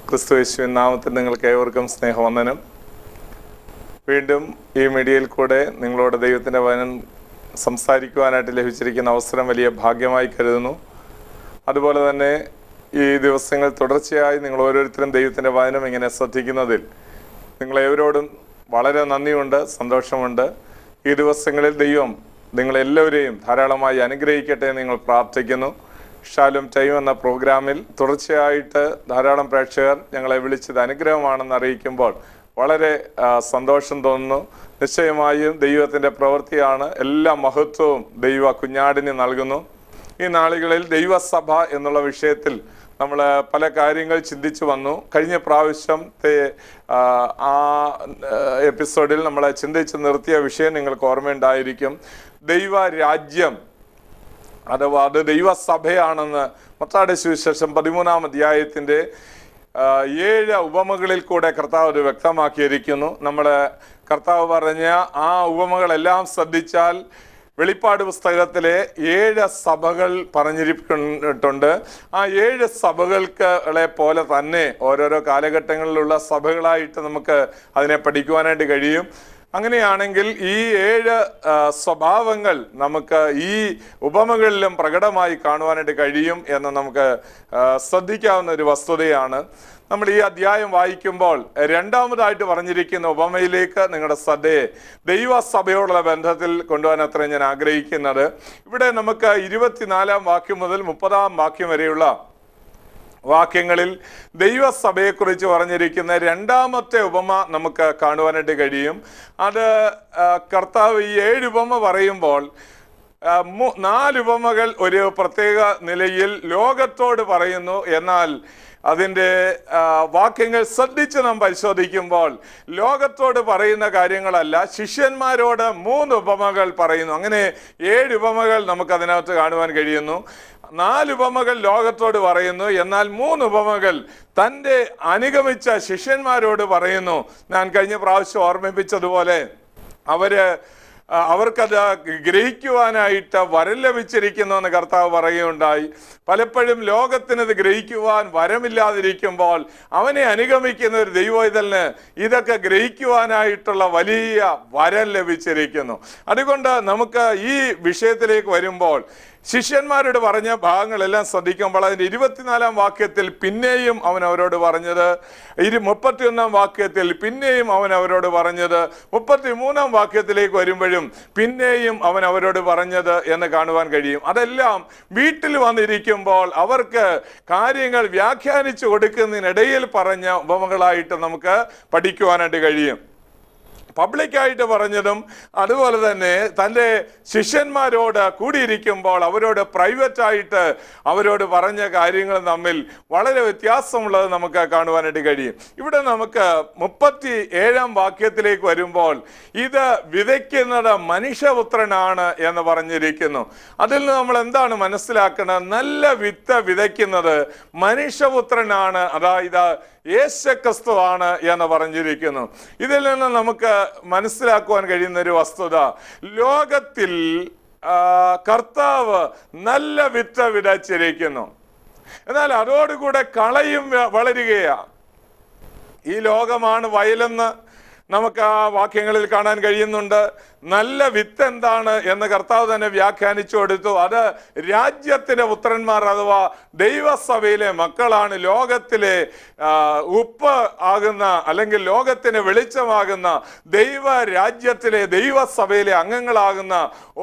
ക്രിസ്തുയേശുവിൻ നാമത്തിൽ നിങ്ങൾക്ക് ഏവർക്കും സ്നേഹവന്ദനം. വീണ്ടും ഈ മീഡിയയിൽ കൂടെ നിങ്ങളോട് ദൈവത്തിൻ്റെ വചനം സംസാരിക്കുവാനായിട്ട് ലഭിച്ചിരിക്കുന്ന അവസരം വലിയ ഭാഗ്യമായി കരുതുന്നു. അതുപോലെ തന്നെ ഈ ദിവസങ്ങൾ തുടർച്ചയായി നിങ്ങൾ ഓരോരുത്തരും ദൈവത്തിൻ്റെ വചനം ഇങ്ങനെ ശ്രദ്ധിക്കുന്നതിൽ നിങ്ങളേവരോടും വളരെ നന്ദിയുണ്ട്, സന്തോഷമുണ്ട്. ഈ ദിവസങ്ങളിൽ ദൈവം നിങ്ങളെല്ലാവരെയും ധാരാളമായി അനുഗ്രഹിക്കട്ടെ നിങ്ങൾ പ്രാർത്ഥിക്കുന്നു. ഷാലും ടൈം എന്ന പ്രോഗ്രാമിൽ തുടർച്ചയായിട്ട് ധാരാളം പ്രേക്ഷകർ ഞങ്ങളെ വിളിച്ചത് അനുഗ്രഹമാണെന്ന് അറിയിക്കുമ്പോൾ വളരെ സന്തോഷം തോന്നുന്നു. നിശ്ചയമായും ദൈവത്തിൻ്റെ പ്രവൃത്തിയാണ്. എല്ലാ മഹത്വവും ദൈവ കുഞ്ഞാടിന് നൽകുന്നു. ഈ നാളുകളിൽ ദൈവസഭ എന്നുള്ള വിഷയത്തിൽ നമ്മൾ പല കാര്യങ്ങൾ ചിന്തിച്ചു വന്നു. കഴിഞ്ഞ പ്രാവശ്യത്തെ ആ എപ്പിസോഡിൽ നമ്മൾ ചിന്തിച്ച് നിർത്തിയ വിഷയം നിങ്ങൾക്ക് ഓർമ്മയുണ്ടായിരിക്കും. ദൈവരാജ്യം അഥവാ അത് ദൈവസഭയാണെന്ന് മത്തായിയുടെ സുവിശേഷം 13-ാം അധ്യായത്തിൻ്റെ 7 ഉപമകളിൽ കൂടെ കർത്താവ് അത് വ്യക്തമാക്കിയിരിക്കുന്നു. നമ്മൾ കർത്താവ് പറഞ്ഞ ആ ഉപമകളെല്ലാം ശ്രദ്ധിച്ചാൽ വെളിപ്പാട് പുസ്തകത്തിലെ 7 സഭകൾ പറഞ്ഞിരിക്കുന്നുണ്ട്. ആ 7 സഭകളെ പോലെ തന്നെ ഓരോരോ കാലഘട്ടങ്ങളിലുള്ള സഭകളായിട്ട് നമുക്ക് അതിനെ പഠിക്കുവാനായിട്ട് കഴിയും. അങ്ങനെയാണെങ്കിൽ ഈ 7 സ്വഭാവങ്ങൾ നമുക്ക് ഈ ഉപമകളിലും പ്രകടമായി കാണുവാനായിട്ട് കഴിയും എന്ന് നമുക്ക് ശ്രദ്ധിക്കാവുന്ന ഒരു വസ്തുതയാണ്. നമ്മൾ ഈ അധ്യായം വായിക്കുമ്പോൾ രണ്ടാമതായിട്ട് പറഞ്ഞിരിക്കുന്ന ഉപമയിലേക്ക് നിങ്ങളുടെ ശ്രദ്ധയെ ദൈവസഭയോടുള്ള ബന്ധത്തിൽ കൊണ്ടുപോകാൻ അത്രയും ഞാൻ ആഗ്രഹിക്കുന്നത്. ഇവിടെ നമുക്ക് 24-ാം വാക്യം മുതൽ 30-ാം വാക്യം വരെയുള്ള വാക്യങ്ങളിൽ ദൈവസഭയെക്കുറിച്ച് പറഞ്ഞിരിക്കുന്ന രണ്ടാമത്തെ ഉപമ നമുക്ക് കാണുവാനായിട്ട് കഴിയും. അത് കർത്താവ് ഈ 7 ഉപമ പറയുമ്പോൾ 4 ഉപമകൾ ഒരു പ്രത്യേക നിലയിൽ ലോകത്തോട് പറയുന്നു. എന്നാൽ അതിൻ്റെ വാക്യങ്ങൾ ശ്രദ്ധിച്ച് നാം പരിശോധിക്കുമ്പോൾ ലോകത്തോട് പറയുന്ന കാര്യങ്ങളല്ല, ശിഷ്യന്മാരോട് 3 ഉപമകൾ പറയുന്നു. അങ്ങനെ 7 ഉപമകൾ നമുക്കതിനകത്ത് കാണുവാൻ കഴിയുന്നു. 4 ഉപമകൾ ലോകത്തോട് പറയുന്നു, എന്നാൽ 3 ഉപമകൾ തൻ്റെ അനുഗമിച്ച ശിഷ്യന്മാരോട് പറയുന്നു. ഞാൻ കഴിഞ്ഞ പ്രാവശ്യം ഓർമ്മിപ്പിച്ചതുപോലെ അവർക്കത് ഗ്രഹിക്കുവാനായിട്ട് വരം ലഭിച്ചിരിക്കുന്നു എന്ന് കർത്താവ് പറയുകയുണ്ടായി. പലപ്പോഴും ലോകത്തിനത് ഗ്രഹിക്കുവാൻ വരമില്ലാതിരിക്കുമ്പോൾ അവനെ അനുഗമിക്കുന്ന ഒരു ദൈവവൈതലിന് ഇതൊക്കെ ഗ്രഹിക്കുവാനായിട്ടുള്ള വലിയ വരം ലഭിച്ചിരിക്കുന്നു. അതുകൊണ്ട് നമുക്ക് ഈ വിഷയത്തിലേക്ക് വരുമ്പോൾ ശിഷ്യന്മാരോട് പറഞ്ഞ ഭാഗങ്ങളെല്ലാം ശ്രദ്ധിക്കുമ്പോൾ അതിൻ്റെ 24-ാം വാക്യത്തിൽ പിന്നെയും അവൻ അവരോട് പറഞ്ഞത്, 31-ാം വാക്യത്തിൽ പിന്നെയും അവൻ അവരോട് പറഞ്ഞത്, 33-ാം വാക്യത്തിലേക്ക് വരുമ്പോഴും പിന്നെയും അവൻ അവരോട് പറഞ്ഞത് എന്ന് കാണുവാൻ കഴിയും. അതെല്ലാം വീട്ടിൽ വന്നിരിക്കുമ്പോൾ അവർക്ക് കാര്യങ്ങൾ വ്യാഖ്യാനിച്ചു കൊടുക്കുന്നതിനിടയിൽ പറഞ്ഞ ഉപമകളായിട്ട് നമുക്ക് പഠിക്കുവാനായിട്ട് കഴിയും. പബ്ലിക്കായിട്ട് പറഞ്ഞതും അതുപോലെ തന്നെ തൻ്റെ ശിഷ്യന്മാരോട് കൂടിയിരിക്കുമ്പോൾ അവരോട് പ്രൈവറ്റായിട്ട് അവരോട് പറഞ്ഞ കാര്യങ്ങൾ തമ്മിൽ വളരെ വ്യത്യാസമുള്ളത് നമുക്ക് കാണുവാനായിട്ട് കഴിയും. ഇവിടെ നമുക്ക് 37-ാം വാക്യത്തിലേക്ക് വരുമ്പോൾ ഇത് വിതയ്ക്കുന്നത് മനുഷ്യപുത്രനാണ് എന്ന് പറഞ്ഞിരിക്കുന്നു. അതിൽ നിന്ന് നമ്മൾ എന്താണ് മനസ്സിലാക്കുന്നത്? നല്ല വിത്ത് വിതയ്ക്കുന്നത് മനുഷ്യപുത്രനാണ്, അതായത് യേശുക്രിസ്തുവാണ് എന്ന് പറഞ്ഞിരിക്കുന്നു. ഇതിൽ നിന്ന് നമുക്ക് മനസ്സിലാക്കുവാൻ കഴിയുന്ന ഒരു വസ്തുത, ലോകത്തിൽ കർത്താവ് നല്ല വിത്ത് വിതച്ചിരിക്കുന്നു, എന്നാൽ അതോടുകൂടെ കളയും വളരുകയാണ്. ഈ ലോകമാണ് വയലെന്ന് നമുക്ക് ആ വാക്യങ്ങളിൽ കാണാൻ കഴിയുന്നുണ്ട്. നല്ല വിത്ത് എന്താണ് എന്ന് കർത്താവ് തന്നെ വ്യാഖ്യാനിച്ചു കൊടുത്തു. അത് രാജ്യത്തിൻ്റെ പുത്രന്മാർ അഥവാ ദൈവസഭയിലെ മക്കളാണ്. ലോകത്തിലെ ഉപ്പ് ആകുന്ന അല്ലെങ്കിൽ ലോകത്തിന് വെളിച്ചമാകുന്ന ദൈവരാജ്യത്തിലെ ദൈവസഭയിലെ അംഗങ്ങളാകുന്ന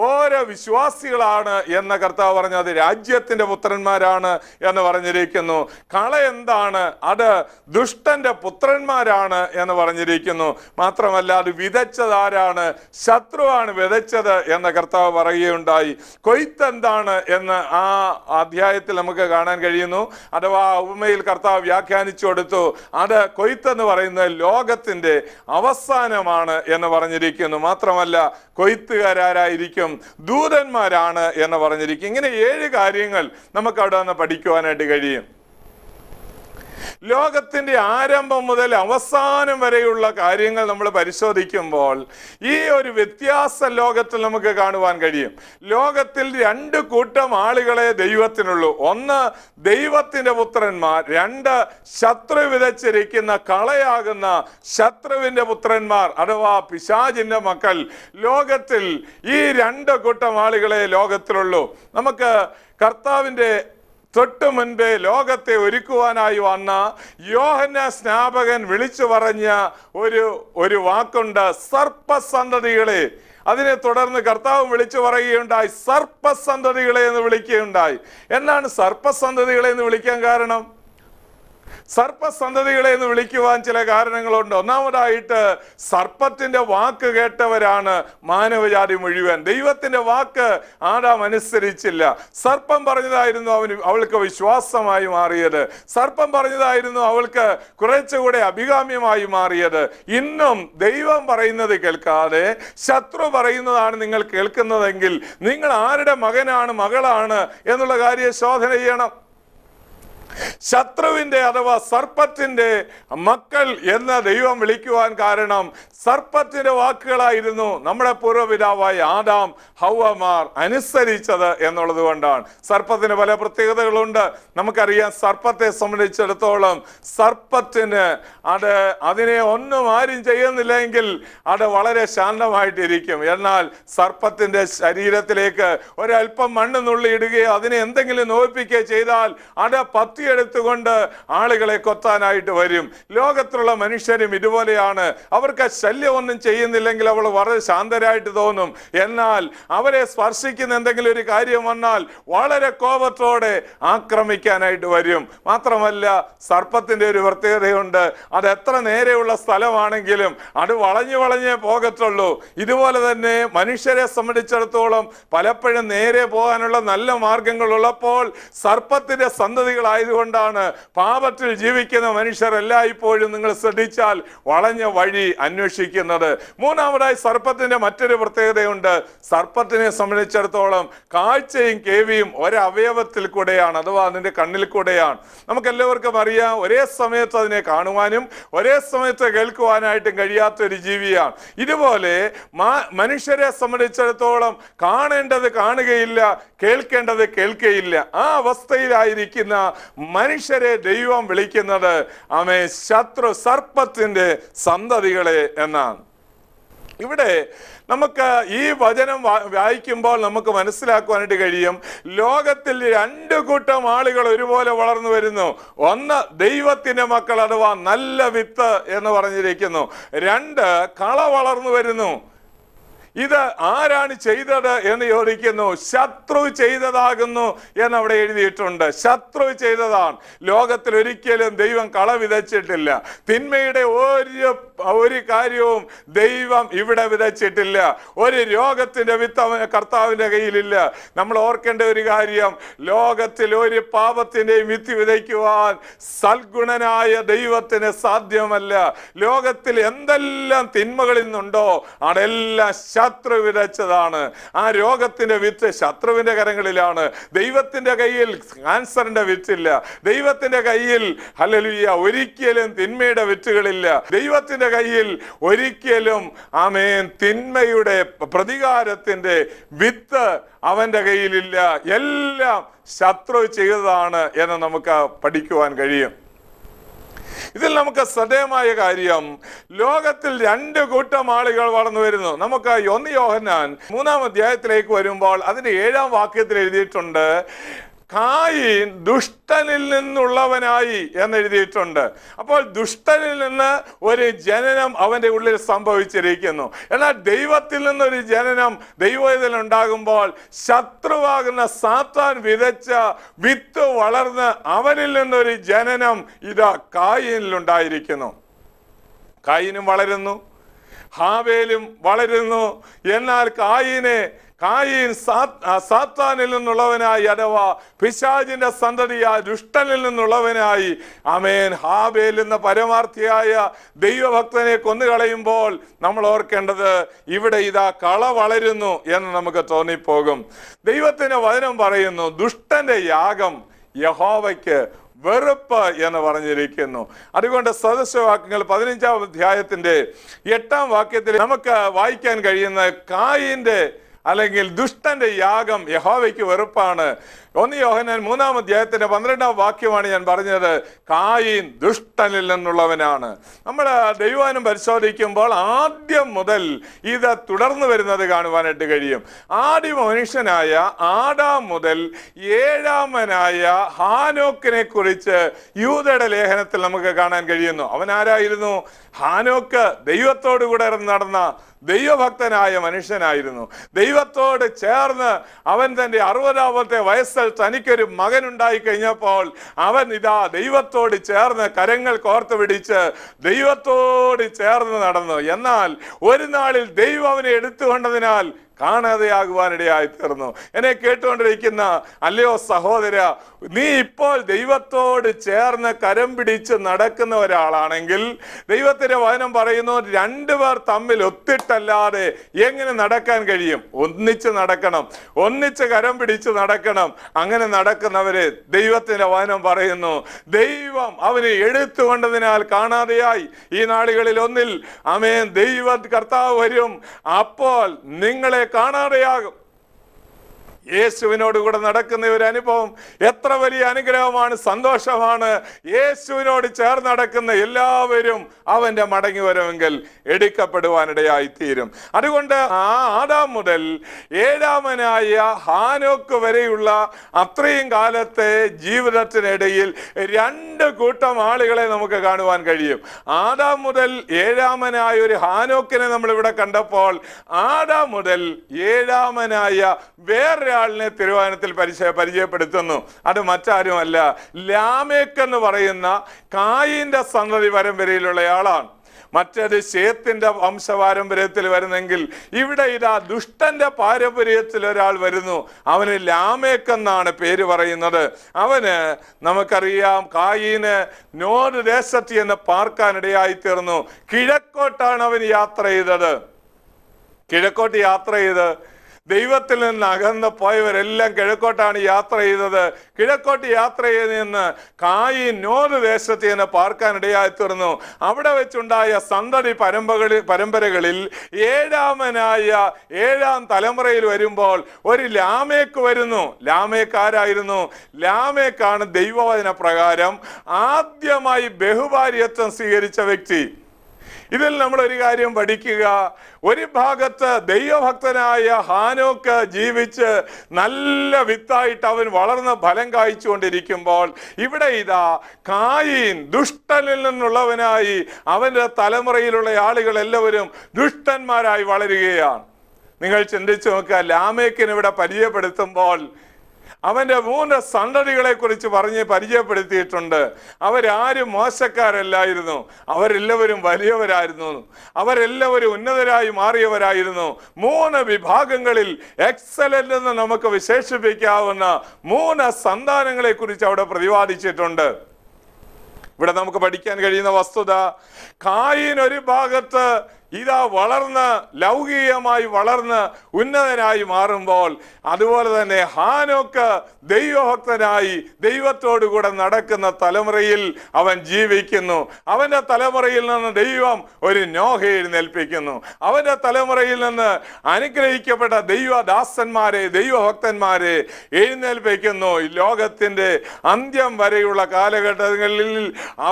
ഓരോ വിശ്വാസികളാണ് എന്ന കർത്താവ് പറഞ്ഞു. അത് രാജ്യത്തിൻ്റെ പുത്രന്മാരാണ് എന്ന് പറഞ്ഞിരിക്കുന്നു. കള എന്താണ്? അത് ദുഷ്ടന്റെ പുത്രന്മാരാണ് എന്ന് പറഞ്ഞിരിക്കുന്നു. മാത്രമല്ല അത് വിതച്ചതാരാണ്? ശത്രുവാണ് വിതച്ചത് എന്ന് കർത്താവ് പറയുകയുണ്ടായി. കൊയ്ത്ത് എന്താണ് എന്ന് ആ അധ്യായത്തിൽ നമുക്ക് കാണാൻ കഴിയുന്നു. അഥവാ ഉപമയിൽ കർത്താവ് വ്യാഖ്യാനിച്ചു കൊടുത്തു. അത് കൊയ്ത്തെന്ന് പറയുന്നത് ലോകത്തിൻ്റെ അവസാനമാണ് എന്ന് പറഞ്ഞിരിക്കുന്നു. മാത്രമല്ല കൊയ്ത്തുകാരായിരിക്കും, ദൂതന്മാരാണ് എന്ന് പറഞ്ഞിരിക്കും. ഇങ്ങനെ 7 കാര്യങ്ങൾ നമുക്ക് അവിടെ നിന്ന് പഠിക്കുവാനായിട്ട് കഴിയും. ലോകത്തിൻ്റെ ആരംഭം മുതൽ അവസാനം വരെയുള്ള കാര്യങ്ങൾ നമ്മൾ പരിശോധിക്കുമ്പോൾ ഈ ഒരു വ്യത്യാസം ലോകത്തിൽ നമുക്ക് കാണുവാൻ കഴിയും. ലോകത്തിൽ രണ്ട് കൂട്ടം ആളുകളെ ദൈവത്തിനുള്ളൂ. ഒന്ന് ദൈവത്തിൻ്റെ പുത്രന്മാർ, രണ്ട് ശത്രു വിതച്ചിരിക്കുന്ന കളയാകുന്ന ശത്രുവിൻ്റെ പുത്രന്മാർ അഥവാ പിശാചിൻ്റെ മക്കൾ. ലോകത്തിൽ ഈ രണ്ട് കൂട്ടം ആളുകളെ ലോകത്തിലുള്ളൂ. നമുക്ക് കർത്താവിൻ്റെ തൊട്ടു മുൻപേ ലോകത്തെ ഒരുക്കുവാനായി വന്ന യോഹന്നാൻ സ്നാപകൻ വിളിച്ചു പറഞ്ഞ ഒരു വാക്കുണ്ട്, സർപ്പസന്തതികളെ. അതിനെ തുടർന്ന് കർത്താവ് വിളിച്ചു പറയുകയുണ്ടായി, സർപ്പസന്തതികളെ എന്ന് വിളിക്കുകയുണ്ടായി. എന്നാണ് സർപ്പസന്തതികളെ എന്ന് വിളിക്കാൻ കാരണം? സർപ്പസന്തതികളെ എന്ന് വിളിക്കുവാൻ ചില കാരണങ്ങളുണ്ട്. ഒന്നാമതായിട്ട് സർപ്പത്തിന്റെ വാക്ക് കേട്ടവരാണ് മാനവജാതി മുഴുവൻ. ദൈവത്തിന്റെ വാക്ക് ആദാം അനുസരിച്ചില്ല. സർപ്പം പറഞ്ഞതായിരുന്നു അവൾക്ക് വിശ്വാസമായി മാറിയത്. സർപ്പം പറഞ്ഞതായിരുന്നു അവൾക്ക് കുറച്ചുകൂടെ അഭികാമ്യമായി മാറിയത്. ഇന്നും ദൈവം പറയുന്നത് കേൾക്കാതെ ശത്രു പറയുന്നതാണ് നിങ്ങൾ കേൾക്കുന്നതെങ്കിൽ നിങ്ങൾ ആരുടെ മകനാണ് മകളാണ് എന്നുള്ള കാര്യം ശോധന ചെയ്യണം. ശത്രുവിന്റെ അഥവാ സർപ്പത്തിന്റെ മക്കൾ എന്ന ദൈവം വിളിക്കുവാൻ കാരണം സർപ്പത്തിന്റെ വാക്കുകളായിരുന്നു നമ്മുടെ പൂർവ്വപിതാവായ ആദാം ഹൗവമാർ അനുസരിച്ചത് എന്നുള്ളത് കൊണ്ടാണ്. സർപ്പത്തിന് പല പ്രത്യേകതകളുണ്ട്. നമുക്കറിയാം, സർപ്പത്തെ സംബന്ധിച്ചിടത്തോളം സർപ്പത്തിന് അതിനെ ഒന്നും ആരും ചെയ്യുന്നില്ലെങ്കിൽ അത് വളരെ ശാന്തമായിട്ടിരിക്കും. എന്നാൽ സർപ്പത്തിന്റെ ശരീരത്തിലേക്ക് ഒരല്പം മണ്ണ് നുള്ളിയിടുകയോ അതിനെ എന്തെങ്കിലും നോവിപ്പിക്കുകയോ ചെയ്താൽ അത് പത്തിയെടുത്തുകൊണ്ട് ആളുകളെ കൊത്താനായിട്ട് വരും. ലോകത്തിലുള്ള മനുഷ്യരും ഇതുപോലെയാണ്. അവർക്ക് ശല്യമൊന്നും ചെയ്യുന്നില്ലെങ്കിൽ അവൾ വളരെ ശാന്തരായിട്ട് തോന്നും. എന്നാൽ അവരെ സ്പർശിക്കുന്ന എന്തെങ്കിലും ഒരു കാര്യം വന്നാൽ വളരെ കോപത്തോടെ ആക്രമിക്കാനായിട്ട് വരും. മാത്രമല്ല, സർപ്പത്തിന്റെ ഒരു പ്രത്യേകതയുണ്ട്. അത് എത്ര നേരെയുള്ള സ്ഥലമാണെങ്കിലും അത് വളഞ്ഞു വളഞ്ഞേ പോകത്തുള്ളൂ. ഇതുപോലെ തന്നെ മനുഷ്യരെ സംബന്ധിച്ചിടത്തോളം പലപ്പോഴും നേരെ പോകാനുള്ള നല്ല മാർഗങ്ങൾ ഉള്ളപ്പോൾ സർപ്പത്തിന്റെ സന്തതികളായതുകൊണ്ടാണ് പാപത്തിൽ ജീവിക്കുന്ന മനുഷ്യർ എല്ലായ്പ്പോഴും നിങ്ങൾ ശ്രദ്ധിച്ചാൽ വളഞ്ഞ വഴി അന്വേഷിക്കുന്നത്. മൂന്നാമതായി സർപ്പത്തിന്റെ മറ്റൊരു പ്രത്യേകതയുണ്ട്. സർപ്പത്തിനെ സംബന്ധിച്ചിടത്തോളം കാഴ്ചയും കേൾവിയും ഒരവയവത്തിൽ കൂടെയാണ്, അഥവാ അതിന്റെ കണ്ണിൽ കൂടെയാണ്. നമുക്കെല്ലാവർക്കും അറിയാം, ഒരേ സമയത്ത് അതിനെ കാണുവാനും ഒരേ സമയത്ത് കേൾക്കുവാനായിട്ടും കഴിയാത്തൊരു ജീവിയാണ്. ഇതുപോലെ മനുഷ്യരെ സംബന്ധിച്ചിടത്തോളം കാണേണ്ടത് കാണുകയില്ല, കേൾക്കേണ്ടത് കേൾക്കുകയില്ല. ആ അവസ്ഥയിലായിരിക്കുന്ന മനുഷ്യരെ ദൈവം വിളിക്കുന്നത് ശത്രു സർപ്പത്തിന്റെ സന്തതികളെ എന്നാണ്. ഇവിടെ നമുക്ക് ഈ വചനം വായിക്കുമ്പോൾ നമുക്ക് മനസ്സിലാക്കുവാനായിട്ട് കഴിയും, ലോകത്തിൽ രണ്ട് കൂട്ടം ആളുകൾ ഒരുപോലെ വളർന്നു വരുന്നു. ഒന്ന് ദൈവത്തിന്റെ മക്കൾ അഥവാ നല്ല വിത്ത് എന്ന് പറഞ്ഞിരിക്കുന്നു. രണ്ട് കള വളർന്നു വരുന്നു. ഇത് ആരാണ് ചെയ്തത് എന്ന് ചോദിക്കുന്നു. ശത്രു ചെയ്തതാകുന്നു എന്നവിടെ എഴുതിയിട്ടുണ്ട്. ശത്രു ചെയ്തതാണ്. ലോകത്തിൽ ഒരിക്കലും ദൈവം കള വിതച്ചിട്ടില്ല. തിന്മയുടെ ഒരു കാര്യവും ദൈവം ഇവിടെ വിതച്ചിട്ടില്ല. ഒരു രോഗത്തിന്റെ വിത്ത് കർത്താവിന്റെ കയ്യിലില്ല. നമ്മൾ ഓർക്കേണ്ട ഒരു കാര്യം, ലോകത്തിൽ ഒരു പാപത്തിന്റെയും വിത്ത് വിതയ്ക്കുവാൻ സൽഗുണനായ ദൈവത്തിന് സാധ്യമല്ല. ലോകത്തിൽ എന്തെല്ലാം തിന്മകളിൽ നിന്നുണ്ടോ അതെല്ലാം ശത്രു വിതച്ചതാണ്. ആ രോഗത്തിന്റെ വിത്ത് ശത്രുവിന്റെ കരങ്ങളിലാണ്. ദൈവത്തിന്റെ കയ്യിൽ ക്യാൻസറിന്റെ വിത്തില്ല. ദൈവത്തിന്റെ കയ്യിൽ ഹല്ലേലൂയ ഒരിക്കലും തിന്മയുടെ വിത്തുകളില്ല. ദൈവത്തിന്റെ കയ്യിൽ ഒരിക്കലും തിന്മയുടെ പ്രതികാരത്തിന്റെ വിത്ത് അവന്റെ കയ്യിലില്ല. എല്ലാം ശത്രു ചെയ്തതാണ് എന്ന് നമുക്ക് പഠിക്കുവാൻ കഴിയും. ഇതിൽ നമുക്ക് ശ്രദ്ധേയമായ കാര്യം, ലോകത്തിൽ രണ്ട് കൂട്ടം ആളുകൾ വളർന്നു വരുന്നു. നമുക്ക് 1 യോഹന്നാൻ 3-ാം അധ്യായത്തിലേക്ക് വരുമ്പോൾ അതിന്റെ 7-ാം വാക്യത്തിൽ എഴുതിയിട്ടുണ്ട്, കായീൻ ദുഷ്ടനിൽ നിന്നുള്ളവനായി എന്നെഴുതിയിട്ടുണ്ട്. അപ്പോൾ ദുഷ്ടനിൽ നിന്ന് ഒരു ജനനം അവന്റെ ഉള്ളിൽ സംഭവിച്ചിരിക്കുന്നു. എന്നാൽ ദൈവത്തിൽ നിന്നൊരു ജനനം ദൈവത്തിൽ ഉണ്ടാകുമ്പോൾ ശത്രുവാകുന്ന സാത്താൻ വിതച്ച വിത്ത് വളർന്ന് അവനിൽ നിന്നൊരു ജനനം ഇതാ കായീനിലുണ്ടായിരിക്കുന്നു. കായീനും വളരുന്നു, ഹാബേലും വളരുന്നു. എന്നാൽ കായീൻ സാത്താനിൽ നിന്നുള്ളവനായി അഥവാ പിശാചിന്റെ സന്തതിയായ ദുഷ്ടനിൽ നിന്നുള്ളവനായി ഹാബേൽ എന്ന പരമാർത്ഥിയായ ദൈവഭക്തനെ കൊന്നുകളയുമ്പോൾ നമ്മൾ ഓർക്കേണ്ടത് ഇവിടെ ഇതാ കള വളരുന്നു എന്ന് നമുക്ക് തോന്നിപ്പോകും. ദൈവത്തിന്റെ വചനം പറയുന്നു, ദുഷ്ടന്റെ യാഗം യഹോവയ്ക്ക് വെറുപ്പ് എന്ന് പറഞ്ഞിരിക്കുന്നു. അതുകൊണ്ട് സദൃശവാക്യങ്ങൾ 15-ാം അധ്യായത്തിന്റെ 8-ാം വാക്യത്തിൽ നമുക്ക് വായിക്കാൻ കഴിയുന്ന കായീന്റെ അല്ലെങ്കിൽ ദുഷ്ടന്റെ യാഗം യഹോവയ്ക്ക് വെറുപ്പാണ്. 1 യോഹന്നാൻ 3-ാം അധ്യായത്തിന്റെ 12-ാം വാക്യമാണ് ഞാൻ പറഞ്ഞത്. കായീൻ ദുഷ്ടനിൽ നിന്നുള്ളവനാണ്. നമ്മൾ ദൈവവചനം പരിശോധിക്കുമ്പോൾ ആദ്യം മുതൽ ഇത് തുടർന്നു വരുന്നത് കാണുവാനായിട്ട് കഴിയും. ആദിമ മനുഷ്യനായ ആദാം മുതൽ 7-ാമനായ ഹാനോക്കിനെ കുറിച്ച് യൂദയുടെ ലേഖനത്തിൽ നമുക്ക് കാണാൻ കഴിയുന്നു. അവൻ ആരായിരുന്നു? ഹാനോക്ക് ദൈവത്തോടു കൂടെ നടന്ന ദൈവഭക്തനായ മനുഷ്യനായിരുന്നു. ദൈവത്തോട് ചേർന്ന് അവൻ തന്റെ 60-ാമത്തെ വയസ്സിൽ തനിക്കൊരു മകനുണ്ടായി കഴിഞ്ഞപ്പോൾ അവൻ ഇതാ ദൈവത്തോട് ചേർന്ന് കരങ്ങൾ കോർത്ത് പിടിച്ച് ദൈവത്തോട് ചേർന്ന് നടന്നു. എന്നാൽ ഒരു നാളിൽ ദൈവം അവനെ എടുത്തുകൊണ്ടതിനാൽ കാണാതെയാകുവാനിടയായി തീർന്നു. എന്നെ കേട്ടുകൊണ്ടിരിക്കുന്ന അല്ലയോ സഹോദര, നീ ഇപ്പോൾ ദൈവത്തോട് ചേർന്ന് കരം പിടിച്ച് നടക്കുന്ന ഒരാളാണെങ്കിൽ ദൈവത്തിന്റെ വചനം പറയുന്നു, 2 പേർ തമ്മിൽ ഒത്തിട്ടല്ലാതെ എങ്ങനെ നടക്കാൻ കഴിയും? ഒന്നിച്ച് നടക്കണം, ഒന്നിച്ച് കരം പിടിച്ച് നടക്കണം. അങ്ങനെ നടക്കുന്നവരെ ദൈവത്തിന്റെ വചനം പറയുന്നു ദൈവം അവനെ എടുത്തുകൊണ്ടതിനാൽ കാണാതെയായി. ഈ നാളുകളിൽ ഒന്നിൽ ആമേൻ ദൈവ കർത്താവ് വരും, അപ്പോൾ നിങ്ങളെ കാണാതെയാകും. യേശുവിനോട് കൂടെ നടക്കുന്ന ഒരു അനുഭവം എത്ര വലിയ അനുഗ്രഹമാണ്, സന്തോഷമാണ്. യേശുവിനോട് ചേർന്ന് നടക്കുന്ന എല്ലാവരും അവന്റെ മടങ്ങി വരുമെങ്കിൽ എടുക്കപ്പെടുവാനിടയായി തീരും. അതുകൊണ്ട് ആദാം മുതൽ 7-ാമനായ ഹാനോക്ക് വരെയുള്ള അത്രയും കാലത്തെ ജീവിതത്തിനിടയിൽ 2 കൂട്ടം ആളുകളെ നമുക്ക് കാണുവാൻ കഴിയും. ആദാം മുതൽ 7-ാമനായ ഒരു ഹാനോക്കിനെ നമ്മൾ ഇവിടെ കണ്ടപ്പോൾ ആദാം മുതൽ 7-ാമനായ വേറെ ആളിനെ തിരുവചനത്തിൽ പരിചയപ്പെടുത്തുന്നു. അത് മറ്റാരുമല്ല, ലാമേക്ക് എന്ന് പറയുന്ന കായീന്റെ സന്തതി പരമ്പരയിലുള്ളയാളാണ്. മറ്റേത് ശേത്തിന്റെ വംശപാരമ്പര്യത്തിൽ വരുന്നെങ്കിൽ ഇവിടെ ഇതാ ദുഷ്ടന്റെ പാരമ്പര്യത്തിൽ ഒരാൾ വരുന്നു. അവന് ലാമേക്ക് എന്നാണ് പേര് പറയുന്നത്. അവന് നമുക്കറിയാം കായീന് നോദ് ദേശത്ത് എന്ന് പാർക്കാനിടയായി തീർന്നു. കിഴക്കോട്ടാണ് അവൻ യാത്ര ചെയ്തത്. കിഴക്കോട്ട് യാത്ര ചെയ്ത് ദൈവത്തിൽ നിന്ന് അകന്ന് പോയവരെല്ലാം കിഴക്കോട്ടാണ് യാത്ര ചെയ്തത്. കിഴക്കോട്ട് യാത്ര ചെയ്ത് നിന്ന് കായീൻ നോദ് ദേശത്ത് നിന്ന് പാർക്കാനിടയായി തീർന്നു. അവിടെ വെച്ചുണ്ടായ സന്തതി പരമ്പരകളിൽ 7-ാമനായ 7-ാം തലമുറയിൽ വരുമ്പോൾ ഒരു ലാമേക്ക് വരുന്നു. ലാമേക്ക് ആരായിരുന്നു? ലാമേക്കാണ് ദൈവവചന പ്രകാരം ആദ്യമായി ബഹുഭാര്യത്വം സ്വീകരിച്ച വ്യക്തി. ഇതിൽ നമ്മൾ ഒരു കാര്യം പഠിക്കുക. ഒരു ഭാഗത്ത് ദൈവഭക്തനായ ഹാനോക്ക് ജീവിച്ച് നല്ല വിത്തായിട്ട് അവൻ വളർന്ന് ഫലം കായ്ച്ചുകൊണ്ടിരിക്കുമ്പോൾ ഇവിടെ ഇതാ കായീൻ ദുഷ്ടനിൽ നിന്നുള്ളവനായി അവന്റെ തലമുറയിലുള്ള ആളുകൾ എല്ലാവരും ദുഷ്ടന്മാരായി വളരുകയാണ്. നിങ്ങൾ ചിന്തിച്ചു നോക്കുക. ലാമേക്കിന് ഇവിടെ പരിചയപ്പെടുത്തുമ്പോൾ അവന്റെ 3 സന്തതികളെ കുറിച്ച് പരിചയപ്പെടുത്തിയിട്ടുണ്ട്. അവരാരും മോശക്കാരല്ലായിരുന്നു, അവരെല്ലാവരും വലിയവരായിരുന്നു, അവരെല്ലാവരും ഉന്നതരായി മാറിയവരായിരുന്നു. 3 വിഭാഗങ്ങളിൽ എക്സലന്റ് എന്ന് നമുക്ക് വിശേഷിപ്പിക്കാവുന്ന 3 സന്താനങ്ങളെ കുറിച്ച് അവിടെ പ്രതിപാദിച്ചിട്ടുണ്ട്. ഇവിടെ നമുക്ക് പഠിക്കാൻ കഴിയുന്ന വസ്തുത, കായീൻ ഒരു ഭാഗത്ത് ഇതാ വളർന്ന് ലൗകികമായി വളർന്ന് ഉന്നതനായി മാറുമ്പോൾ അതുപോലെ തന്നെ ഹാനോക്ക് ദൈവഭക്തനായി ദൈവത്തോടു കൂടെ നടക്കുന്ന തലമുറയിൽ അവൻ ജീവിക്കുന്നു. അവന്റെ തലമുറയിൽ നിന്ന് ദൈവം ഒരു നോഹയെ എഴുന്നേൽപ്പിക്കുന്നു. അവന്റെ തലമുറയിൽ നിന്ന് അനുഗ്രഹിക്കപ്പെട്ട ദൈവദാസന്മാരെ ദൈവഭക്തന്മാരെ എഴുന്നേൽപ്പിക്കുന്നു. ലോകത്തിന്റെ അന്ത്യം വരെയുള്ള കാലഘട്ടങ്ങളിൽ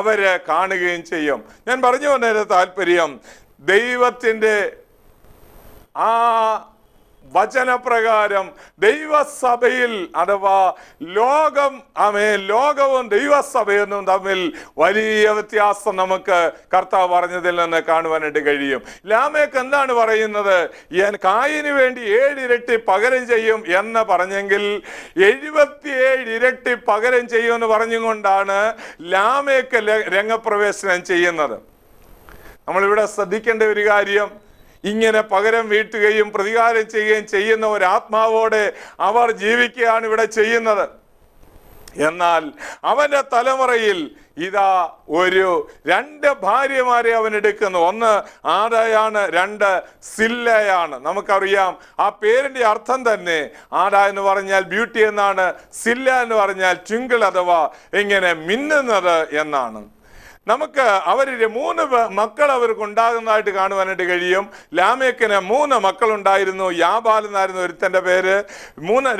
അവരെ കാണുകയും ചെയ്യും. ഞാൻ പറഞ്ഞു വന്നതിന്റെ താല്പര്യം, ദൈവത്തിൻ്റെ ആ വചനപ്രകാരം ദൈവസഭയിൽ അഥവാ ലോകവും ദൈവസഭയൊന്നും തമ്മിൽ വലിയ വ്യത്യാസം നമുക്ക് കർത്താവ് പറഞ്ഞതിൽ നിന്ന് കാണുവാനായിട്ട് കഴിയും. ലാമേക്ക് എന്താണ് പറയുന്നത്? കായീന് വേണ്ടി 7 ഇരട്ടി പകരം ചെയ്യും എന്ന് പറഞ്ഞെങ്കിൽ 77 ഇരട്ടി പകരം ചെയ്യുമെന്ന് പറഞ്ഞുകൊണ്ടാണ് ലാമേക്ക് രംഗപ്രവേശനം ചെയ്യുന്നത്. നമ്മളിവിടെ ശ്രദ്ധിക്കേണ്ട ഒരു കാര്യം, ഇങ്ങനെ പകരം വീട്ടുകയും പ്രതികാരം ചെയ്യുകയും ചെയ്യുന്ന ഒരാത്മാവോടെ അവർ ജീവിക്കുകയാണ് ഇവിടെ ചെയ്യുന്നത്. എന്നാൽ അവന്റെ തലമുറയിൽ ഇതാ ഒരു 2 ഭാര്യമാരെ അവൻ എടുക്കുന്നു. ഒന്ന് ആദായാണ്, 2 സില്ലയാണ്. നമുക്കറിയാം ആ പേരിന്റെ അർത്ഥം തന്നെ. ആദാ എന്ന് പറഞ്ഞാൽ ബ്യൂട്ടി എന്നാണ്, സില്ല എന്ന് പറഞ്ഞാൽ ട്വിങ്കിൾ അഥവാ ഇങ്ങനെ മിന്നുന്നത് എന്നാണ്. നമുക്ക് അവരിൽ 3 മക്കൾ അവർക്ക് ഉണ്ടാകുന്നതായിട്ട് കാണുവാനായിട്ട് കഴിയും. ലാമേക്കിന് 3 മക്കളുണ്ടായിരുന്നു. യാബാൽ എന്നായിരുന്നു ഒരുത്തൻ്റെ പേര്.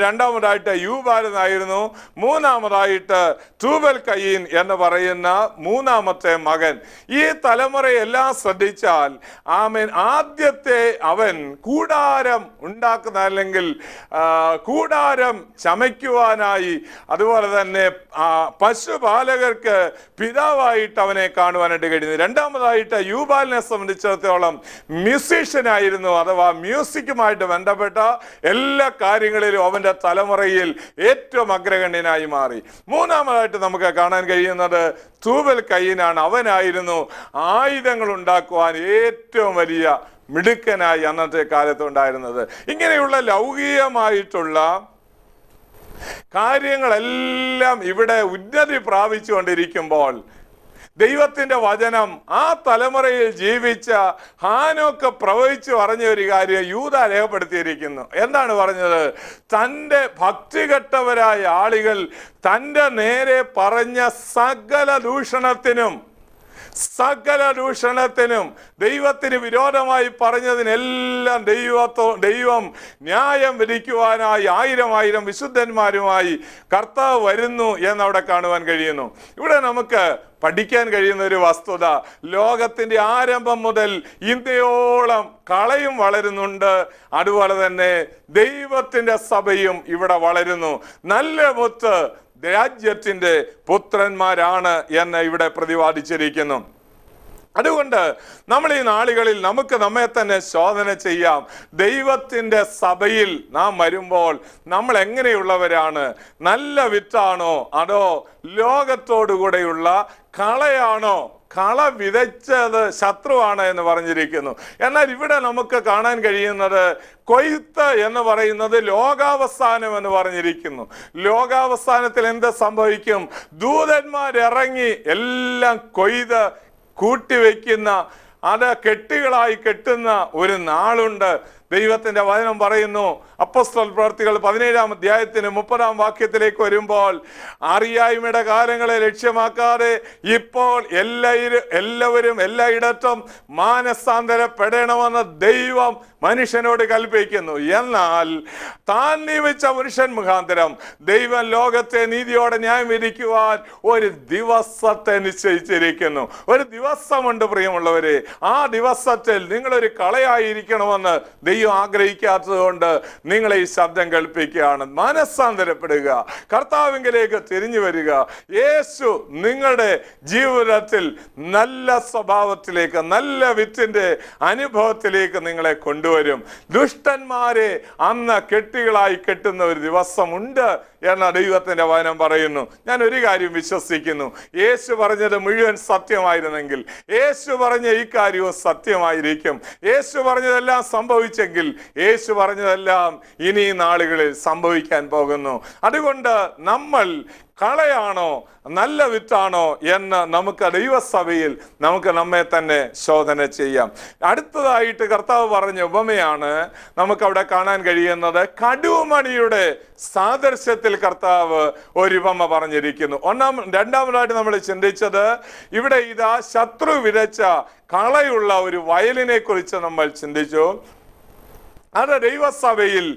രണ്ടാമതായിട്ട് യൂബാൽ എന്നായിരുന്നു. മൂന്നാമതായിട്ട് തൂബൽ കയീൻ എന്ന് പറയുന്ന 3ാമത്തെ മകൻ. ഈ തലമുറയെല്ലാം ശ്രദ്ധിച്ചാൽ ആദ്യത്തെ അവൻ കൂടാരം ഉണ്ടാക്കുന്ന, അല്ലെങ്കിൽ കൂടാരം ചമയ്ക്കുവാനായി, അതുപോലെ തന്നെ പശുപാലകർക്ക് പിതാവായിട്ട് അവൻ കാണുവാനായിട്ട് കഴിയുന്നു. രണ്ടാമതായിട്ട് യൂബാലിനെ സംബന്ധിച്ചിടത്തോളം മ്യൂസീഷ്യനായിരുന്നു, അഥവാ മ്യൂസിക്കുമായിട്ട് ബന്ധപ്പെട്ട എല്ലാ കാര്യങ്ങളിലും അവന്റെ തലമുറയിൽ ഏറ്റവും അഗ്രഗണ്യനായി മാറി. മൂന്നാമതായിട്ട് നമുക്ക് കാണാൻ കഴിയുന്നത് തൂബൽ കയീനാണ്. അവനായിരുന്നു ആയുധങ്ങൾ ഉണ്ടാക്കുവാൻ ഏറ്റവും വലിയ മിടുക്കനായി അന്നത്തെ കാലത്ത് ഉണ്ടായിരുന്നത്. ഇങ്ങനെയുള്ള ലൗകികമായിട്ടുള്ള കാര്യങ്ങളെല്ലാം ഇവിടെ ഉന്നതി പ്രാപിച്ചുകൊണ്ടിരിക്കുമ്പോൾ ദൈവത്തിന്റെ വചനം ആ തലമുറയിൽ ജീവിച്ച ഹാനോക്ക് പ്രവചിച്ചു പറഞ്ഞ ഒരു കാര്യം യൂദ രേഖപ്പെടുത്തിയിരിക്കുന്നു. എന്താണ് പറഞ്ഞത്? തൻ്റെ ഭക്തികെട്ടവരായ ആളുകൾ തൻ്റെ നേരെ പറഞ്ഞ സകല ദൂഷണത്തിനും ദൈവത്തിന് വിരോധമായി പറഞ്ഞതിനെല്ലാം ദൈവം ന്യായം വിധിക്കുവാനായി 1000 വിശുദ്ധന്മാരുമായി കർത്താവ് വരുന്നു എന്നവിടെ കാണുവാൻ കഴിയുന്നു. ഇവിടെ നമുക്ക് പഠിക്കാൻ കഴിയുന്ന ഒരു വസ്തുത, ലോകത്തിന്റെ ആരംഭം മുതൽ ഇന്നയോളം കളയും വളരുന്നുണ്ട്, അതുപോലെ തന്നെ ദൈവത്തിന്റെ സഭയും ഇവിടെ വളരുന്നു. നല്ല മുത്ത് രാജ്യത്തിന്റെ പുത്രന്മാരാണ് എന്ന് ഇവിടെ പ്രതിപാദിച്ചിരിക്കുന്നു. അതുകൊണ്ട് നമ്മൾ ഈ നാളുകളിൽ നമുക്ക് നമ്മെ തന്നെ ശോധന ചെയ്യാം. ദൈവത്തിൻ്റെ സഭയിൽ നാം വരുമ്പോൾ നമ്മൾ എങ്ങനെയുള്ളവരാണ്? നല്ല വിത്താണോ, അതോ ലോകത്തോടുകൂടെയുള്ള കളയാണോ? കള വിതച്ചത് ശത്രുവാണ് എന്ന് പറഞ്ഞിരിക്കുന്നു. എന്നാൽ ഇവിടെ നമുക്ക് കാണാൻ കഴിയുന്നത് കൊയ്ത്ത് എന്ന് പറയുന്നത് ലോകാവസാനം എന്ന് പറഞ്ഞിരിക്കുന്നു. ലോകാവസാനത്തിൽ എന്ത് സംഭവിക്കും? ദൂതന്മാരിറങ്ങി എല്ലാം കൊയ്ത് കൂട്ടിവെക്കുന്ന, അത് കെട്ടുകളായി കെട്ടുന്ന ഒരു നാളുണ്ട്. ദൈവത്തിന്റെ വചനം പറയുന്നു, അപ്പോസ്തല പ്രവൃത്തികൾ 17-ാം അധ്യായത്തിന് 30-ാം വാക്യത്തിലേക്ക് വരുമ്പോൾ, അറിയായ്മയുടെ കാലങ്ങളെ ലക്ഷ്യമാക്കാതെ ഇപ്പോൾ എല്ലാവരും എല്ലായിടത്തും മാനസാന്തരപ്പെടണമെന്ന് ദൈവം മനുഷ്യനോട് കൽപ്പിക്കുന്നു. എന്നാൽ താൻ നിയമിച്ച പുരുഷൻ മുഖാന്തരം ദൈവം ലോകത്തെ നീതിയോടെ ന്യായം വിധിക്കുവാൻ ഒരു ദിവസത്തെ നിശ്ചയിച്ചിരിക്കുന്നു. ഒരു ദിവസമുണ്ട് പ്രിയമുള്ളവരെ. ആ ദിവസത്തിൽ നിങ്ങളൊരു കളയായിരിക്കണമെന്ന് ദൈവം ആഗ്രഹിക്കാത്തത് കൊണ്ട് നിങ്ങളെ ഈ ശബ്ദം കേൾപ്പിക്കുകയാണ്. മനസ്സാന്തരപ്പെടുക, കർത്താവിലേക്ക് തിരിഞ്ഞു വരിക. യേശു നിങ്ങളുടെ ജീവിതത്തിൽ നല്ല സ്വഭാവത്തിലേക്ക്, നല്ല വിത്തിന്റെ അനുഭവത്തിലേക്ക് നിങ്ങളെ കൊണ്ടുവരും. ദുഷ്ടന്മാരെ അന്ന് കെട്ടുകളായി കെട്ടുന്ന ഒരു ദിവസമുണ്ട് എന്ന ദൈവത്തിന്റെ വചനം പറയുന്നു. ഞാൻ ഒരു കാര്യം വിശ്വസിക്കുന്നു, യേശു പറഞ്ഞത് മുഴുവൻ സത്യമായിരുന്നെങ്കിൽ, യേശു പറഞ്ഞ ഈ കാര്യവും സത്യമായിരിക്കും. യേശു പറഞ്ഞതെല്ലാം സംഭവിച്ചെങ്കിൽ, യേശു പറഞ്ഞതെല്ലാം ഇനി നാളുകളിൽ സംഭവിക്കാൻ പോകുന്നു. അതുകൊണ്ട് നമ്മൾ കളയാണോ നല്ല വിത്താണോ എന്ന് നമുക്ക് ദൈവസഭയിൽ നമുക്ക് നമ്മെ തന്നെ ശോധന ചെയ്യാം. അടുത്തതായിട്ട് കർത്താവ് പറഞ്ഞ ഉപമയാണ് നമുക്കവിടെ കാണാൻ കഴിയുന്നത്. കടുമണിയുടെ സാദൃശ്യത്തിൽ കർത്താവ് ഒരു ഉപമ പറഞ്ഞിരിക്കുന്നു. രണ്ടാമതായിട്ട് നമ്മൾ ചിന്തിച്ചത്, ഇവിടെ ഇതാ ശത്രു വിതച്ച കളയുള്ള ഒരു വയലിനെ കുറിച്ച് നമ്മൾ ചിന്തിച്ചു. അത് ദൈവസഭയിൽ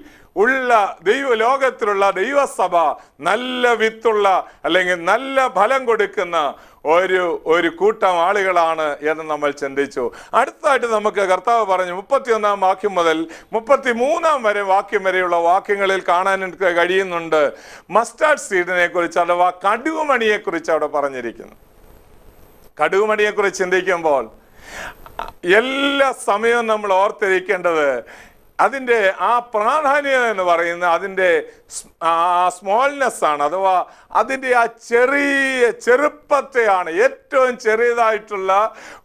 ഉള്ള ലോകത്തിലുള്ള ദൈവസഭ നല്ല വിത്തുള്ള, അല്ലെങ്കിൽ നല്ല ഫലം കൊടുക്കുന്ന ഒരു കൂട്ടം ആളുകളാണ് എന്ന് നമ്മൾ ചിന്തിച്ചു. അടുത്തായിട്ട് നമുക്ക് കർത്താവ് പറഞ്ഞു 31-ാം വാക്യം മുതൽ 33-ാം വാക്യം വരെയുള്ള വാക്യങ്ങളിൽ കാണാൻ കഴിയുന്നുണ്ട് മസ്റ്റാർഡ് സീഡിനെ കുറിച്ച്, അഥവാ കടുകുമണിയെ കുറിച്ച് അവിടെ പറഞ്ഞിരിക്കുന്നു. കടുകുമണിയെ കുറിച്ച് ചിന്തിക്കുമ്പോൾ എല്ലാ സമയവും നമ്മൾ ഓർത്തിരിക്കേണ്ടത്, അതിൻ്റെ ആ പ്രാധാന്യം എന്ന് പറയുന്ന അതിൻ്റെ സ്മോൾനെസ് ആണ്, അഥവാ അതിൻ്റെ ആ ചെറുപ്പത്തെയാണ്. ഏറ്റവും ചെറിയതായിട്ടുള്ള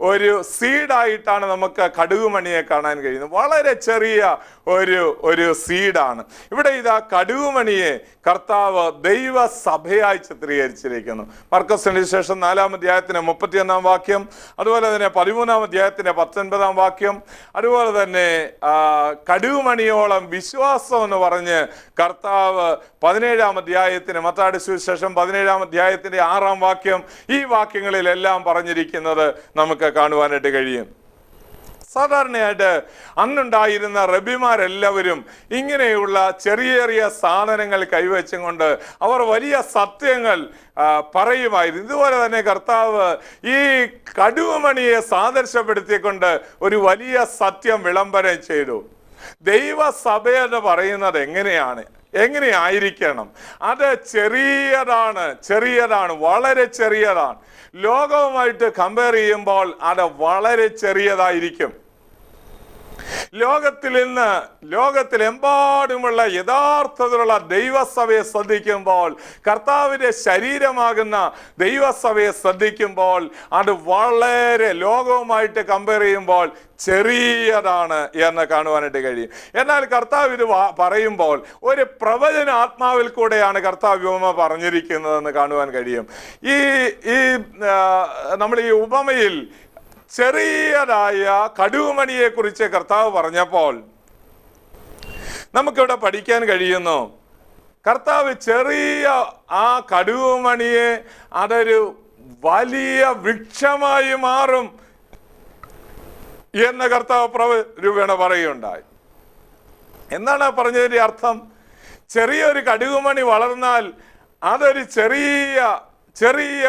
ഒരു സീഡായിട്ടാണ് നമുക്ക് കടുകുമണിയെ കാണാൻ കഴിയുന്നത്. വളരെ ചെറിയ ഒരു സീഡാണ്. ഇവിടെ ഇതാ കടുകുമണിയെ കർത്താവ് ദൈവസഭയായി ചിത്രീകരിച്ചിരിക്കുന്നു. മർക്കോസിന്റെ ശേഷം 4-ാം അധ്യായത്തിന് 31-ാം വാക്യം, അതുപോലെ തന്നെ 13-ാം അധ്യായത്തിന്റെ 19-ാം വാക്യം, അതുപോലെ തന്നെ കടുകുമണിയോളം വിശ്വാസം എന്ന് പറഞ്ഞ് കർത്താവ് 17-ാം അധ്യായത്തിന് മത്തായിയുടെ സുവിശേഷം 17-ാം അധ്യായത്തിന്റെ 6-ാം വാക്യം, ഈ വാക്യങ്ങളിലെല്ലാം പറഞ്ഞിരിക്കുന്നത് നമുക്ക് കാണുവാനായിട്ട് കഴിയും. സാധാരണയായിട്ട് അന്നുണ്ടായിരുന്ന റബിമാരെല്ലാവരും ഇങ്ങനെയുള്ള ചെറിയ ചെറിയ സാധനങ്ങൾ കൈവച്ചും കൊണ്ട് അവർ വലിയ സത്യങ്ങൾ പറയുമായിരുന്നു. ഇതുപോലെ തന്നെ കർത്താവ് ഈ കടുകുമണിയെ സാദൃശ്യപ്പെടുത്തിക്കൊണ്ട് ഒരു വലിയ സത്യം വിളംബരം ചെയ്തു. ദൈവസഭ എന്ന് പറയുന്നത് എങ്ങനെയായിരിക്കണം? അത് ചെറിയതാണ്, വളരെ ചെറിയതാണ്. ലോകവുമായിട്ട് കമ്പയർ ചെയ്യുമ്പോൾ അത് വളരെ ചെറിയതായിരിക്കും. ലോകത്തിലെമ്പാടുമുള്ള യഥാർത്ഥത്തിലുള്ള ദൈവസഭയെ ശ്രദ്ധിക്കുമ്പോൾ, കർത്താവിന്റെ ശരീരമാകുന്ന ദൈവസഭയെ ശ്രദ്ധിക്കുമ്പോൾ അത് വളരെ ലോകവുമായിട്ട് കമ്പയർ ചെയ്യുമ്പോൾ ചെറിയതാണ് എന്ന് കാണുവാനായിട്ട് കഴിയും. എന്നാൽ കർത്താവ് ഇത് പറയുമ്പോൾ ഒരു പ്രവചന ആത്മാവിൽ കൂടെയാണ് കർത്താവ് ഉപമ പറഞ്ഞിരിക്കുന്നതെന്ന് കാണുവാൻ കഴിയും. നമ്മൾ ഈ ഉപമയിൽ ചെറിയതായ കടുകുമണിയെ കുറിച്ച് കർത്താവ് പറഞ്ഞപ്പോൾ നമുക്കിവിടെ പഠിക്കാൻ കഴിയുന്നു, കർത്താവ് ചെറിയ ആ കടുകുമണിയെ അതൊരു വലിയ വൃക്ഷമായി മാറും എന്ന് കർത്താവ് രൂപേണ പറയുകയുണ്ടായി. എന്താണ് പറഞ്ഞതിന്റെ അർത്ഥം? ചെറിയൊരു കടുകുമണി വളർന്നാൽ അതൊരു ചെറിയ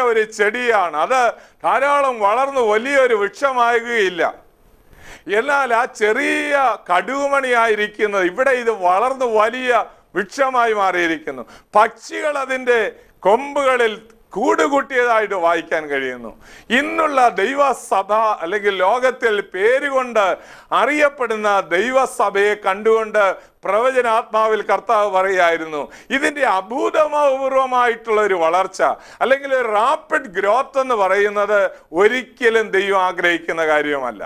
ഒരു ചെടിയാണ്. അത് ധാരാളം വളർന്ന് വലിയൊരു വൃക്ഷമാകുകയില്ല. എന്നാൽ ആ ചെറിയ കടുകുമണിയായിരിക്കുന്നത് ഇവിടെ ഇത് വളർന്ന് വലിയ വൃക്ഷമായി മാറിയിരിക്കുന്നു. പക്ഷികൾ അതിൻ്റെ കൊമ്പുകളിൽ കൂടുകൂട്ടിയതായിട്ട് വായിക്കാൻ കഴിയുന്നു. ഇന്നുള്ള ദൈവസഭ അല്ലെങ്കിൽ ലോകത്തിൽ പേരുകൊണ്ട് അറിയപ്പെടുന്ന ദൈവസഭയെ കണ്ടുകൊണ്ട് പ്രവചനാത്മാവിൽ കർത്താവ് പറയായിരുന്നു, ഇതിൻ്റെ അഭൂതപൂർവമായിട്ടുള്ള ഒരു വളർച്ച അല്ലെങ്കിൽ ഒരു റാപ്പിഡ് ഗ്രോത്ത് എന്ന് പറയുന്നത് ഒരിക്കലും ദൈവം ആഗ്രഹിക്കുന്ന കാര്യമല്ല.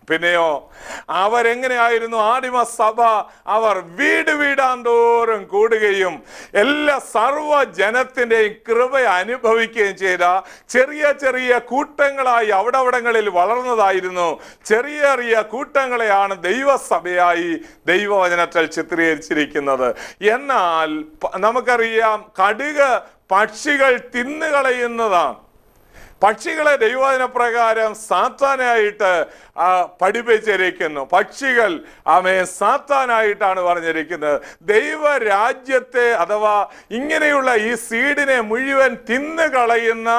പിന്നെയോ അവരെങ്ങനെയായിരുന്നു? ആദിമസഭ അവർ വീടാന്തോറും കൂടുകയും എല്ലാ സർവ്വജനത്തിൻ്റെയും കൃപ അനുഭവിക്കുകയും ചെയ്ത ചെറിയ കൂട്ടങ്ങളായി അവിടങ്ങളിൽ വളർന്നതായിരുന്നു. ചെറിയ കൂട്ടങ്ങളെയാണ് ദൈവസഭയായി ദൈവവചനത്തിൽ ചിത്രീകരിച്ചിരിക്കുന്നത്. എന്നാൽ നമുക്കറിയാം, കടുക് പക്ഷികൾ തിന്നുകളയുന്നതാണ്. പക്ഷികളെ ദൈവവചന പ്രകാരം സാത്താനായിട്ട് പഠിപ്പിച്ചിരിക്കുന്നു. പക്ഷികൾ സാത്താനായിട്ടാണ് പറഞ്ഞിരിക്കുന്നത്. ദൈവരാജ്യത്തെ അഥവാ ഇങ്ങനെയുള്ള ഈ സീഡിനെ മുഴുവൻ തിന്നുകളയുന്ന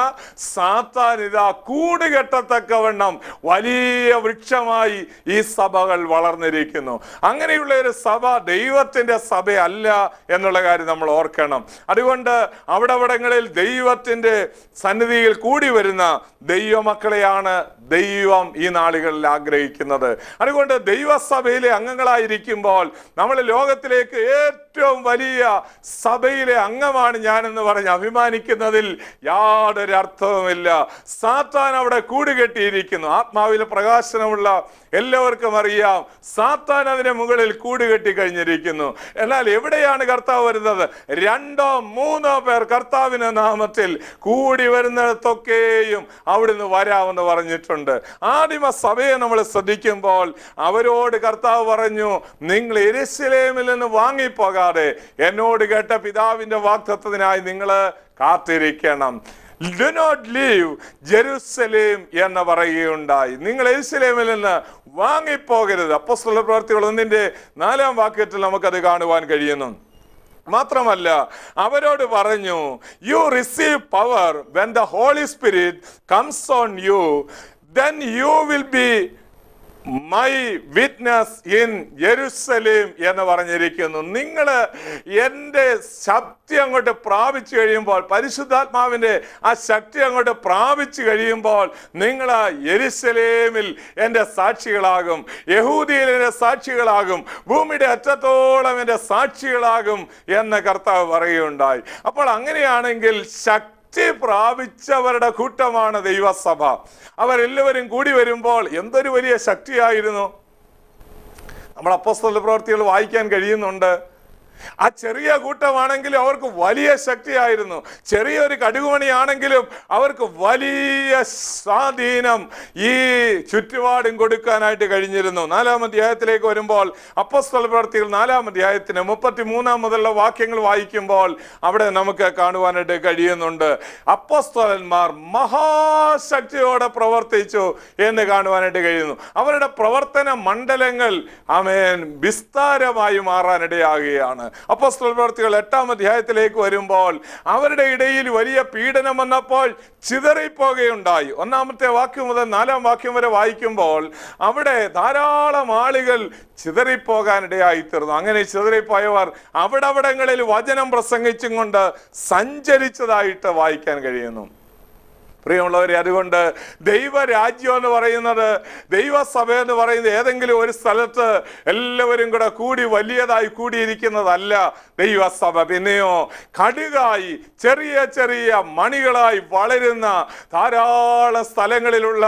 സാത്താൻ ഇതാ കൂടുകെട്ടത്തക്കവണ്ണം വലിയ വൃക്ഷമായി ഈ സഭകൾ വളർന്നിരിക്കുന്നു. അങ്ങനെയുള്ള ഒരു സഭ ദൈവത്തിന്റെ സഭയല്ല എന്നുള്ള കാര്യം നമ്മൾ ഓർക്കണം. അതുകൊണ്ട് അവിടങ്ങളിൽ ദൈവത്തിന്റെ സന്നിധിയിൽ കൂടി വരുന്ന ദൈവമക്കളെയാണ് ദൈവം ഈ നാളുകളിൽ ആഗ്രഹിക്കുന്നത്. അതുകൊണ്ട് ദൈവസഭയിലെ അംഗങ്ങളായിരിക്കുമ്പോൾ നമ്മൾ ലോകത്തിലേക്ക് ഏറ്റവും വലിയ സഭയിലെ അംഗമാണ് ഞാനെന്ന് പറഞ്ഞ് അഭിമാനിക്കുന്നതിൽ യാതൊരു അർത്ഥവുമില്ല. സാത്താൻ അവിടെ കൂടുകെട്ടിയിരിക്കുന്നു. ആത്മാവിലെ പ്രകാശനമുള്ള എല്ലാവർക്കും അറിയാം, സാത്താൻ അതിന് മുകളിൽ കൂടുകെട്ടി കഴിഞ്ഞിരിക്കുന്നു. എന്നാൽ എവിടെയാണ് കർത്താവ് വരുന്നത്? 2-3 പേർ കർത്താവിന്റെ നാമത്തിൽ കൂടി വരുന്നിടത്തൊക്കെയും അവിടുന്ന് വരാമെന്ന് പറഞ്ഞിട്ടുണ്ട്. ആദിമ സഭയെ നമ്മൾ ശ്രദ്ധിക്കുമ്പോൾ അവരോട് കർത്താവ് പറഞ്ഞു, നിങ്ങൾ യെരൂശലേമിൽ നിന്ന് വാങ്ങിപ്പോകാതെ എന്നോട് കേട്ട പിതാവിന്റെ വാഗ്ദത്തത്തിനായി നിങ്ങൾ കാത്തിരിക്കണം. Do not leave Jerusalem എന്ന് പറയുകയുണ്ടായി. നിങ്ങൾ യെരൂശലേമിൽ നിന്ന് വാങ്ങിപ്പോകരുത്. അപ്പോസ്തല പ്രവൃത്തികൾ 1-ാം വാക്യത്തിൽ നമുക്കത് കാണുവാൻ കഴിയുന്നു. മാത്രമല്ല അവരോട് പറഞ്ഞു, you receive power when the Holy Spirit comes on you, then you will be my witness in Jerusalem എന്ന് പറഞ്ഞിരിക്കുന്നു. നിങ്ങൾ എൻ്റെ ശക്തി അങ്ങോട്ട് പ്രാപിച്ചു കഴിയുമ്പോൾ, പരിശുദ്ധാത്മാവിൻ്റെ ആ ശക്തി അങ്ങോട്ട് പ്രാപിച്ചു കഴിയുമ്പോൾ നിങ്ങൾ ആ യെരുസലേമിൽ എൻ്റെ സാക്ഷികളാകും, യഹൂദിയിൽ എൻ്റെ സാക്ഷികളാകും, ഭൂമിയുടെ അറ്റത്തോളം എൻ്റെ സാക്ഷികളാകും എന്ന് കർത്താവ് പറയുകയുണ്ടായി. അപ്പോൾ അങ്ങനെയാണെങ്കിൽ ശക്തി പ്രാപിച്ചവരുടെ കൂട്ടമാണ് ദൈവസഭ. അവരെല്ലാവരും കൂടി വരുമ്പോൾ എന്തൊരു വലിയ ശക്തിയായിരുന്നു. നമ്മൾ അപ്പോസ്തല പ്രവൃത്തികൾ വായിക്കാൻ കഴിയുന്നുണ്ട്. ആ ചെറിയ കൂട്ടമാണെങ്കിലും അവർക്ക് വലിയ ശക്തിയായിരുന്നു. ചെറിയൊരു കടുകുമണിയാണെങ്കിലും അവർക്ക് വലിയ സ്വാധീനം ഈ ചുറ്റുപാടും കൊടുക്കാനായിട്ട് കഴിഞ്ഞിരുന്നു. 4-ാം അധ്യായത്തിലേക്ക് വരുമ്പോൾ അപ്പോസ്തല പ്രവൃത്തികൾ 4-ാം അധ്യായത്തിന് 33 മുതലുള്ള വാക്യങ്ങൾ വായിക്കുമ്പോൾ അവിടെ നമുക്ക് കാണുവാനായിട്ട് കഴിയുന്നുണ്ട്. അപ്പോസ്തലന്മാർ മഹാശക്തിയോടെ പ്രവർത്തിച്ചു എന്ന് കാണുവാനായിട്ട് കഴിയുന്നു. അവരുടെ പ്രവർത്തന മണ്ഡലങ്ങൾ വിസ്താരമായി മാറാനിടയാകുകയാണ്. അപ്പോസ്തല പ്രവൃത്തികൾ 8-ാം അധ്യായത്തിലേക്ക് വരുമ്പോൾ അവരുടെ ഇടയിൽ വലിയ പീഡനം വന്നപ്പോൾ ചിതറിപ്പോകുകയുണ്ടായി. 1-ാമത്തെ വാക്യം മുതൽ 4-ാം വാക്യം വരെ വായിക്കുമ്പോൾ അവിടെ ധാരാളം ആളുകൾ ചിതറിപ്പോകാനിടയായി തീർന്നു. അങ്ങനെ ചിതറിപ്പോയവർ അവിടങ്ങളിൽ വചനം പ്രസംഗിച്ചും കൊണ്ട് സഞ്ചരിച്ചതായിട്ട് വായിക്കാൻ കഴിയുന്നു. പ്രിയമുള്ളവരെ, അതുകൊണ്ട് ദൈവരാജ്യം എന്ന് പറയുന്നത്, ദൈവസഭ എന്ന് പറയുന്നത് ഏതെങ്കിലും ഒരു സ്ഥലത്ത് എല്ലാവരും കൂടെ കൂടി വലിയതായി കൂടിയിരിക്കുന്നതല്ല ദൈവസഭ. പിന്നെയോ കടുകായി ചെറിയ ചെറിയ മണികളായി വളരുന്ന ധാരാളം സ്ഥലങ്ങളിലുള്ള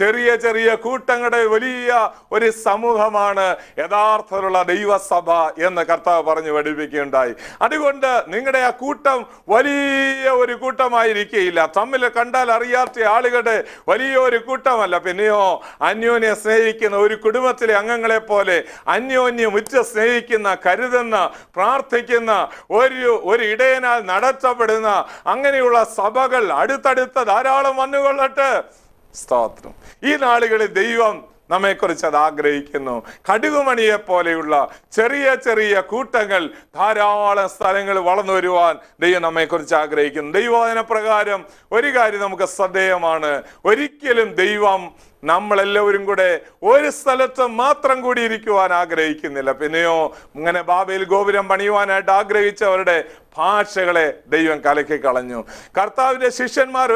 ചെറിയ ചെറിയ കൂട്ടങ്ങളുടെ വലിയ ഒരു സമൂഹമാണ് യഥാർത്ഥത്തിലുള്ള ദൈവസഭ എന്ന് കർത്താവ് പറഞ്ഞു പഠിപ്പിക്കുകയുണ്ടായി. അതുകൊണ്ട് നിങ്ങളുടെ ആ കൂട്ടം വലിയ ഒരു കൂട്ടമായിരിക്കുകയില്ല. തമ്മിൽ കണ്ടാൽ അറിയാത്ത ആളുകളുടെ വലിയൊരു കൂട്ടമല്ല. പിന്നെയോ അന്യോന്യം സ്നേഹിക്കുന്ന ഒരു കുടുംബത്തിലെ അംഗങ്ങളെ പോലെ അന്യോന്യം ഉച്ച സ്നേഹിക്കുന്ന, കരുതുന്ന, പ്രാർത്ഥിക്കുന്ന, ഒരു ഇടയനാൽ നടത്തപ്പെടുന്ന അങ്ങനെയുള്ള സഭകൾ അടുത്തടുത്ത ധാരാളം വന്നുകൊള്ളട്ടെ. സ്തോത്രം. ഈ നാളുകളിൽ ദൈവം നമ്മെക്കുറിച്ച് അത് ആഗ്രഹിക്കുന്നു. കടുകുമണിയെ പോലെയുള്ള ചെറിയ ചെറിയ കൂട്ടങ്ങൾ ധാരാളം സ്ഥലങ്ങൾ വളർന്നു വരുവാൻ ദൈവം നമ്മെക്കുറിച്ച് ആഗ്രഹിക്കുന്നു. ദൈവവചന പ്രകാരം ഒരു കാര്യം നമുക്ക് ശ്രദ്ധേയമാണ്. ഒരിക്കലും ദൈവം നമ്മളെല്ലാവരും കൂടെ ഒരു സ്ഥലത്ത് മാത്രം കൂടി ഇരിക്കുവാൻ ആഗ്രഹിക്കുന്നില്ല. പിന്നെയോ ഇങ്ങനെ ബാബേൽ ഗോപുരം പണിയുവാനായിട്ട് ആഗ്രഹിച്ചവരുടെ ഭാഷകളെ ദൈവം കലക്കി കളഞ്ഞു. കർത്താവിന്റെ ശിഷ്യന്മാർ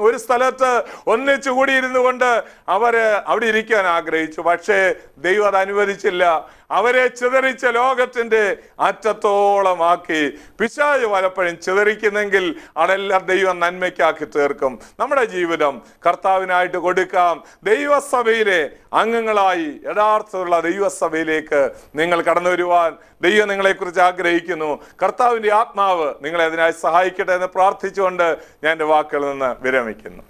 ഒരു സ്ഥലത്ത് ഒന്നിച്ചു കൂടിയിരുന്നു കൊണ്ട് അവര് അവിടെ ഇരിക്കാൻ ആഗ്രഹിച്ചു. പക്ഷേ ദൈവം അത് അനുവദിച്ചില്ല. അവരെ ചിതറിച്ച ലോകത്തിന്റെ അറ്റത്തോളം ആക്കി. പിശാച് പലപ്പോഴും ചിതറിക്കുന്നെങ്കിൽ അതെല്ലാം ദൈവം നന്മയ്ക്കാക്കി തീർക്കും. നമ്മുടെ ജീവിതം കർത്താവിനായിട്ട് കൊടുക്കാം. ദൈവസഭയിലെ അംഗങ്ങളായി യഥാർത്ഥമുള്ള ദൈവസഭയിലേക്ക് നിങ്ങൾ കടന്നു വരുവാൻ ദൈവം നിങ്ങളെക്കുറിച്ച് ആഗ്രഹിക്കുന്നു. കർത്താവിന്റെ ആത്മാവ് നിങ്ങളെ അതിനായി സഹായിക്കട്ടെ എന്ന് പ്രാർത്ഥിച്ചുകൊണ്ട് ഞാൻ എൻ്റെ വാക്കുകളിൽ നിന്ന് വിരമിക്കുന്നു.